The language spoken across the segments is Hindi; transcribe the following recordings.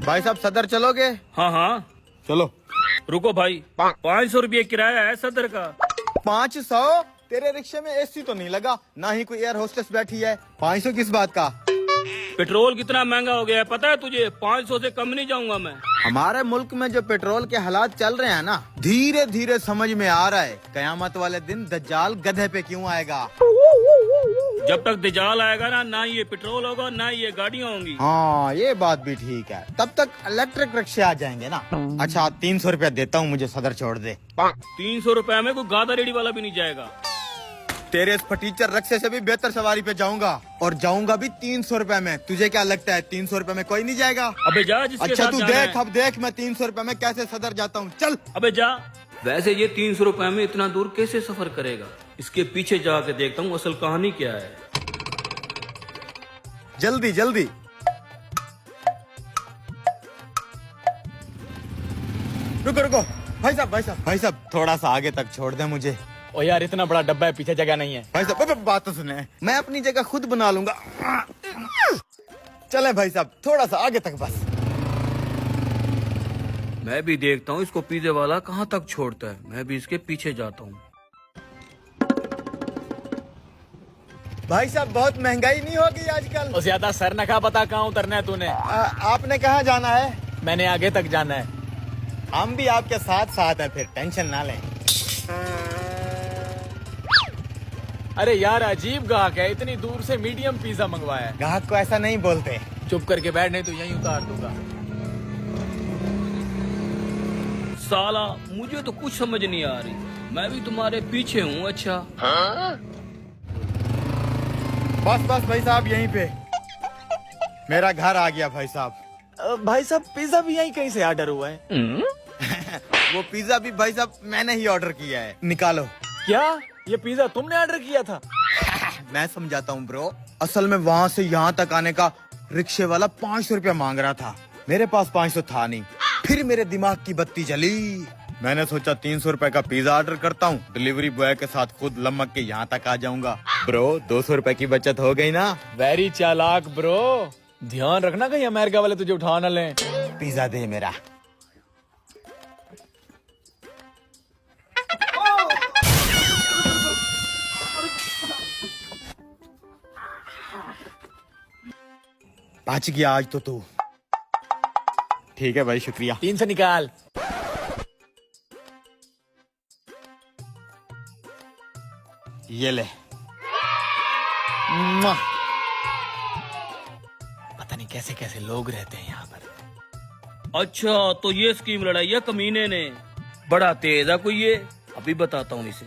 भाई साहब सदर चलोगे? हाँ हाँ चलो। रुको भाई, 500 रुपये किराया है सदर का। 500? तेरे रिक्शे में एसी तो नहीं लगा, ना ही कोई एयर होस्टेस बैठी है। 500 किस बात का? पेट्रोल कितना महंगा हो गया है पता है तुझे? 500 से कम नहीं जाऊंगा मैं। हमारे मुल्क में जो पेट्रोल के हालात चल रहे हैं ना, धीरे धीरे समझ में आ रहा है कयामत वाले दिन दज्जाल गधे पे क्यों आएगा। जब तक दज्जाल आएगा ना, ना ये पेट्रोल होगा ना ये गाड़ियाँ होंगी। हाँ ये बात भी ठीक है, तब तक इलेक्ट्रिक रिक्शे आ जाएंगे ना। अच्छा 300 रुपया देता हूँ, मुझे सदर छोड़ दे। 300 रुपए में कोई गादा रेडी वाला भी नहीं जाएगा। तेरे इस फटीचर रिक्शे से भी बेहतर सवारी पे जाऊंगा, और जाऊंगा भी 300 रुपए में। तुझे क्या लगता है 300 रुपए में कोई नहीं जाएगा? अबे जा जिसके अच्छा साथ तू जाना देख, है। अब देख मैं 300 रुपए में कैसे सदर जाता हूँ, चल। अबे जा। वैसे ये 300 रुपए में इतना दूर कैसे सफर करेगा? इसके पीछे जाके देखता हूँ असल कहानी क्या है। जल्दी जल्दी। रुको रुको, भाई साहब भाई साहब भाई साहब, थोड़ा सा आगे तक छोड़ दे मुझे। ओ यार इतना बड़ा डब्बा है, पीछे जगह नहीं है। भाई साहब अब बात तो सुने, मैं अपनी जगह खुद बना लूंगा। चले भाई साहब, थोड़ा सा आगे तक बस। मैं भी देखता हूँ इसको पिज्जे वाला कहाँ तक छोड़ता है। मैं भी इसके पीछे जाता हूँ। भाई साहब बहुत महंगाई नहीं होगी आजकल? और ज्यादा सर न खा, बता कहाँ उतरना है तूने? आपने कहाँ जाना है? मैंने आगे तक जाना है। हम भी आपके साथ साथ हैं, फिर टेंशन ना लें। अरे यार अजीब गाहक है, इतनी दूर से मीडियम पिज्जा मंगवाया है। ग्राहक को ऐसा नहीं बोलते। चुप करके बैठ, नहीं तो यहीं उतार दूंगा। साला मुझे तो कुछ समझ नहीं आ रही। मैं भी तुम्हारे पीछे हूँ। अच्छा बस बस भाई साहब यहीं पे मेरा घर आ गया भाई साहब। भाई साहब पिज्जा भी यहीं कहीं से ऑर्डर हुआ है। वो पिज्जा भी भाई साहब मैंने ही ऑर्डर किया है, निकालो। क्या ये पिज्जा तुमने ऑर्डर किया था? मैं समझाता हूँ ब्रो। असल में वहाँ से यहाँ तक आने का रिक्शे वाला 500 रुपया मांग रहा था। मेरे पास 500 था नहीं। फिर मेरे दिमाग की बत्ती जली। मैंने सोचा 300 रुपए का पिज्जा ऑर्डर करता हूँ, डिलीवरी बॉय के साथ खुद लमक के यहाँ तक आ जाऊंगा। ब्रो 200 रुपए की बचत हो गई ना। वेरी चालाक ब्रो। ध्यान रखना कहीं अमेरिका वाले तुझे उठा न लें। पिज्जा दे मेरा। बच गया आज तो तू। ठीक है भाई शुक्रिया। 300 निकाल। ये ले। मुआ। पता नहीं कैसे कैसे लोग रहते हैं यहाँ पर। अच्छा तो ये स्कीम लड़ाई है कमीने ने। बड़ा तेज है कोई ये। अभी बताता हूँ इसे।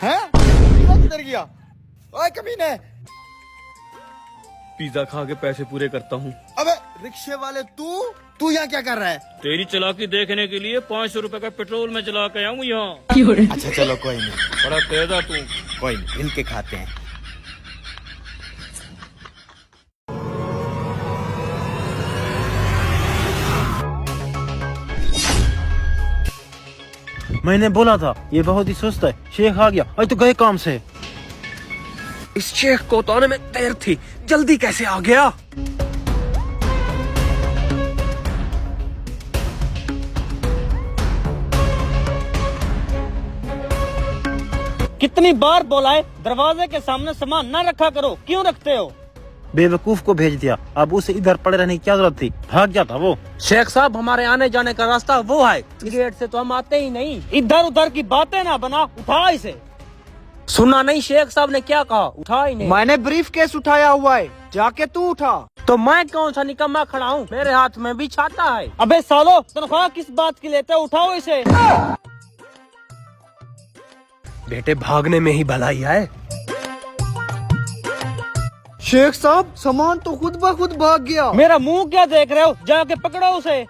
हैं? पिज्जा किधर गया? ओए कमीने। पिज्जा खा के पैसे पूरे करता हूँ। अबे रिक्शे वाले तू यहाँ क्या कर रहा है? तेरी चालाकी देखने के लिए 500 रुपए का पेट्रोल में चला के आऊँ यहाँ। अच्छा चलो कोई नहीं, बड़ा तेज है तू। कोई नहीं, मिल के खाते हैं। मैंने बोला था ये बहुत ही सुस्त है। शेख आ गया, आज तो गए काम से। इस शेख को तो आने में देर थी, जल्दी कैसे आ गया? कितनी बार बोला है दरवाजे के सामने सामान ना रखा करो, क्यों रखते हो? बेवकूफ को भेज दिया, अब उसे इधर पड़े रहने की क्या जरूरत थी? भाग गया था वो। शेख साहब हमारे आने जाने का रास्ता वो है। गेट से तो हम आते ही नहीं। इधर उधर की बातें ना बना, उठा इसे। सुना नहीं शेख साहब ने क्या कहा? उठा ही नहीं। मैंने ब्रीफ केस उठाया हुआ है, जाके तू उठा। तो मैं कौन सा निकम्मा खड़ा हूँ? मेरे हाथ में भी छाता है। अबे सालो तनख्वाह किस बात की लेते हो? उठाओ इसे। बेटे भागने में ही भलाई है। शेख साहब सामान तो खुद ब खुद भाग गया। मेरा मुंह क्या देख रहे हो? जाके पकड़ो उसे।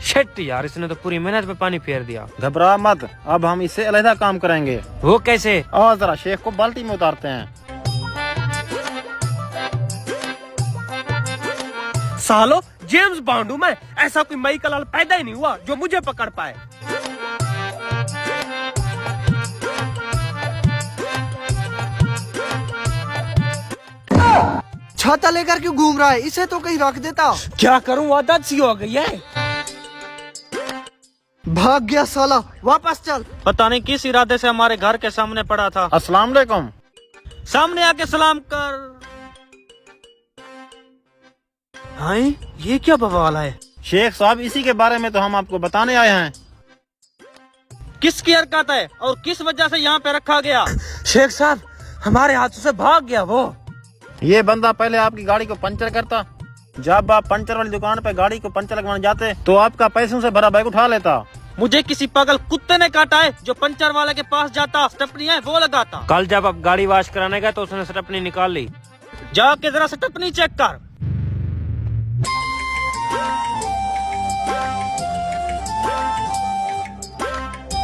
शिट यार, इसने तो पूरी मेहनत पे पानी फेर दिया। घबरा मत, अब हम इससे अलग काम करेंगे। वो कैसे? और जरा शेख को बाल्टी में उतारते हैं। सालो जेम्स बॉन्ड हूँ मैं, ऐसा कोई मई कलाल पैदा ही नहीं हुआ जो मुझे पकड़ पाए। छाता लेकर क्यों घूम रहा है? इसे तो कहीं रख देता। क्या करूं, आदत सी हो गई है। भाग गया साला, वापस चल। पता नहीं किस इरादे से हमारे घर के सामने पड़ा था। अस्सलाम वालेकुम। सामने आके सलाम कर। हाँ, ये क्या बवाल है? शेख साहब, इसी के बारे में तो हम आपको बताने आए हैं। किसकी हरकत है और किस वजह से यहाँ पे रखा गया? शेख साहब, हमारे हाथों से भाग गया वो। ये बंदा पहले आपकी गाड़ी को पंचर करता। जब आप पंचर वाली दुकान पे गाड़ी को पंचर लगवाने जाते तो आपका पैसों से भरा बैग उठा लेता। मुझे किसी पागल कुत्ते ने काटा है जो पंचर वाले के पास जाता, स्टेपनी है वो लगाता। कल जब आप गाड़ी वॉश कराने गए तो उसने स्टेपनी निकाल ली। जाके जरा स्टेपनी चेक कर।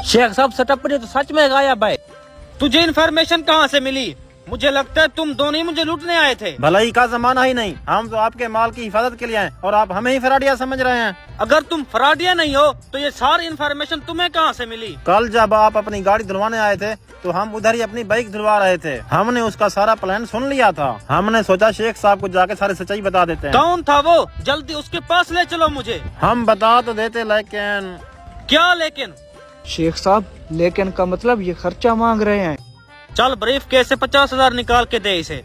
शेख साहब, स्टेपनी तो सच में गायब है। तुझे इन्फॉर्मेशन कहाँ से मिली? मुझे लगता है तुम दोनों ही मुझे लूटने आए थे। भलाई का जमाना ही नहीं, हम तो आपके माल की हिफाजत के लिए हैं और आप हमें ही फराडिया समझ रहे हैं। अगर तुम फराडिया नहीं हो तो ये सारी इन्फॉर्मेशन तुम्हें कहाँ से मिली? कल जब आप अपनी गाड़ी धुलवाने आए थे तो हम उधर ही अपनी बाइक धुलवा रहे थे। हमने उसका सारा प्लान सुन लिया था। हमने सोचा शेख साहब को जाके सारी सच्चाई बता देते हैं। कौन था वो? जल्दी उसके पास ले चलो मुझे। हम बता तो देते, लेकिन क्या लेकिन? शेख साहब, लेकिन का मतलब ये खर्चा मांग रहे हैं। चल ब्रीफ केस से 50,000 निकाल के दे इसे।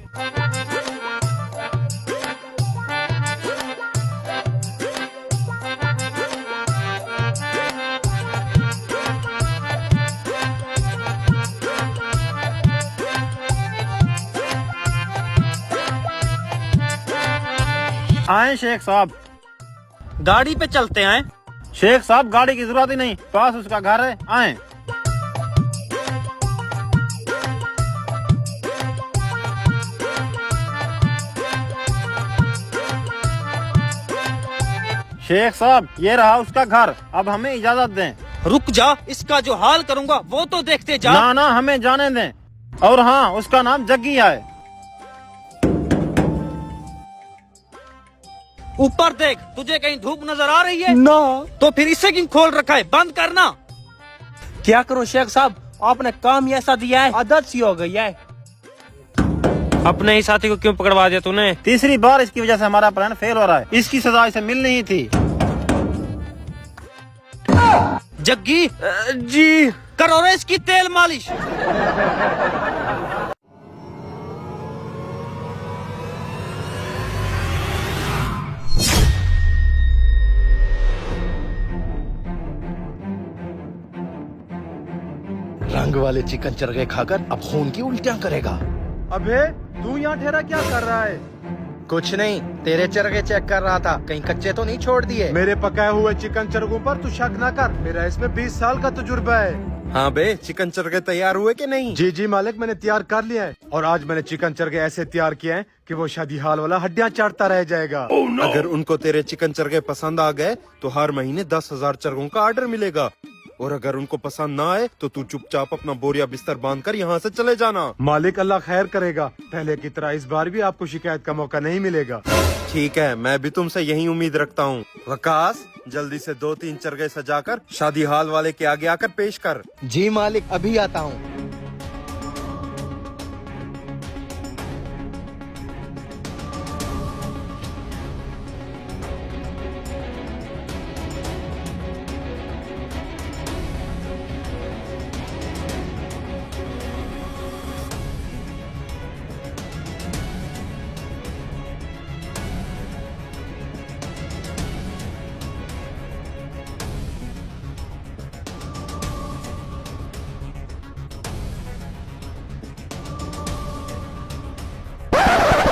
आए शेख साहब। गाड़ी पे चलते हैं। शेख साहब, गाड़ी की जरूरत ही नहीं, पास उसका घर है। आए। शेख साहब, ये रहा उसका घर। अब हमें इजाजत दें। रुक जा, इसका जो हाल करूंगा वो तो देखते जा। ना ना, हमें जाने दें। और हाँ, उसका नाम जग्गी है। ऊपर देख, तुझे कहीं धूप नजर आ रही है? ना। तो फिर इसे क्यों खोल रखा है? बंद करना। क्या करूं शेख साहब, आपने काम ही ऐसा दिया है, आदत सी हो गई है। अपने ही साथी को क्यों पकड़वा दिया तूने? तीसरी बार इसकी वजह से हमारा प्लान फेल हो रहा है। इसकी सजा इसे मिलनी ही थी। जग्गी जी, करो रे इसकी तेल मालिश। रंग वाले चिकन चरगे खाकर अब खून की उल्टियां करेगा। अबे तू यहाँ ठहरा क्या कर रहा है? कुछ नहीं, तेरे चरगे चेक कर रहा था, कहीं कच्चे तो नहीं छोड़ दिए। मेरे पकाए हुए चिकन चरगों पर तू शक ना कर, मेरा इसमें 20 साल का तजुर्बा है। हाँ बे, चिकन चरगे तैयार हुए कि नहीं? जी जी मालिक, मैंने तैयार कर लिया है। और आज मैंने चिकन चरगे ऐसे तैयार किए हैं कि वो शादी हाल वाला हड्डियां चाटता रह जाएगा। अगर उनको तेरे चिकन चरगे पसंद आ गए तो हर महीने 10,000 चरगों का ऑर्डर मिलेगा। और अगर उनको पसंद ना आए तो तू चुपचाप अपना बोरिया बिस्तर बांधकर यहाँ से चले जाना। मालिक अल्लाह खैर करेगा, पहले की तरह इस बार भी आपको शिकायत का मौका नहीं मिलेगा। ठीक है, मैं भी तुमसे यही उम्मीद रखता हूँ। वकास, जल्दी से 2-3 चरगे सजाकर शादी हाल वाले के आगे आकर पेश कर। जी मालिक, अभी आता हूँ।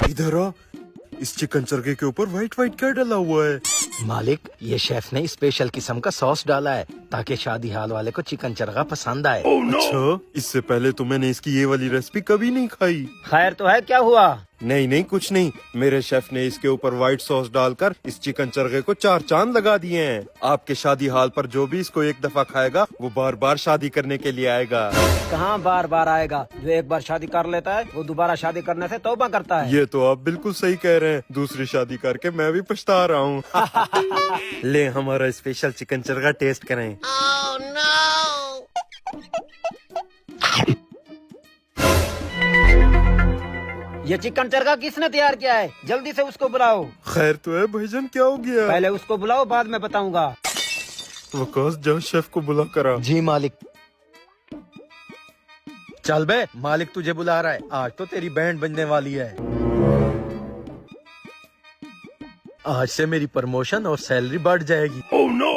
इधर आ, इस चिकन चरगे के ऊपर व्हाइट व्हाइट क्या डला हुआ है? मालिक, ये शेफ ने स्पेशल किस्म का सॉस डाला है ताकि शादी हाल वाले को चिकन चरगा पसंद आए। अच्छा, इससे पहले तो मैंने इसकी ये वाली रेसिपी कभी नहीं खाई। खैर तो है, क्या हुआ? नहीं नहीं, कुछ नहीं। मेरे शेफ ने इसके ऊपर व्हाइट सॉस डालकर इस चिकन चरगे को 4 चांद लगा दिए हैं। आपके शादी हाल पर जो भी इसको एक दफा खाएगा वो बार बार शादी करने के लिए आएगा। कहाँ बार बार आएगा? जो एक बार शादी कर लेता है वो दोबारा शादी करने से तौबा करता है। ये तो आप बिल्कुल सही कह रहे हैं। दूसरी शादी करके मैं भी पछता रहा हूँ। ले, हमारा स्पेशल चिकन चरगा टेस्ट करें। ये चिकन चरखा किसने तैयार किया है? जल्दी से उसको बुलाओ। खैर तो है भाईजान, क्या हो गया? पहले उसको बुलाओ, बाद में बताऊंगा। वकास जाओ शेफ को बुला करा। जी मालिक। चल बे, मालिक तुझे बुला रहा है। आज तो तेरी बैंड बजने वाली है। आज से मेरी प्रमोशन और सैलरी बढ़ जाएगी। Oh no.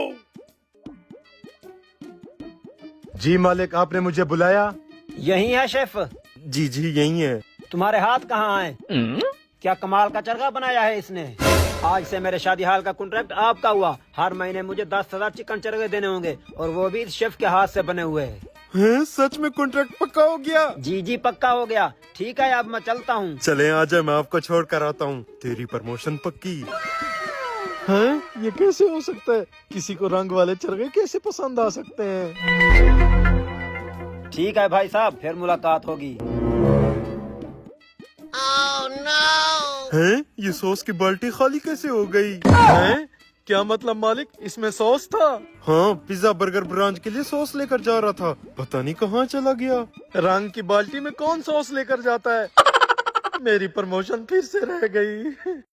जी मालिक, आपने मुझे बुलाया? यही है शेफ। जी जी यही है। तुम्हारे हाथ कहाँ हैं? क्या कमाल का चरखा बनाया है इसने। आज से मेरे शादी हाल का कॉन्ट्रैक्ट आपका हुआ। हर महीने मुझे 10,000 चिकन चरखे देने होंगे, और वो भी इस शेफ के हाथ से बने हुए हैं। सच में कॉन्ट्रैक्ट पक्का हो गया? जी जी पक्का हो गया। ठीक है, अब मैं चलता हूँ। चले आजा, मैं आपको छोड़ कर आता हूँ। तेरी प्रमोशन पक्की। हैं? ये कैसे हो सकता है? किसी को रंग वाले चरखे कैसे पसंद आ सकते हैं? ठीक है भाई साहब, फिर मुलाकात होगी। हैं? ये सॉस की बाल्टी खाली कैसे हो गई? हैं? क्या मतलब मालिक, इसमें सॉस था? हाँ, पिज्जा बर्गर ब्रांच के लिए सॉस लेकर जा रहा था, पता नहीं कहाँ चला गया। रंग की बाल्टी में कौन सॉस लेकर जाता है? मेरी प्रमोशन फिर से रह गई।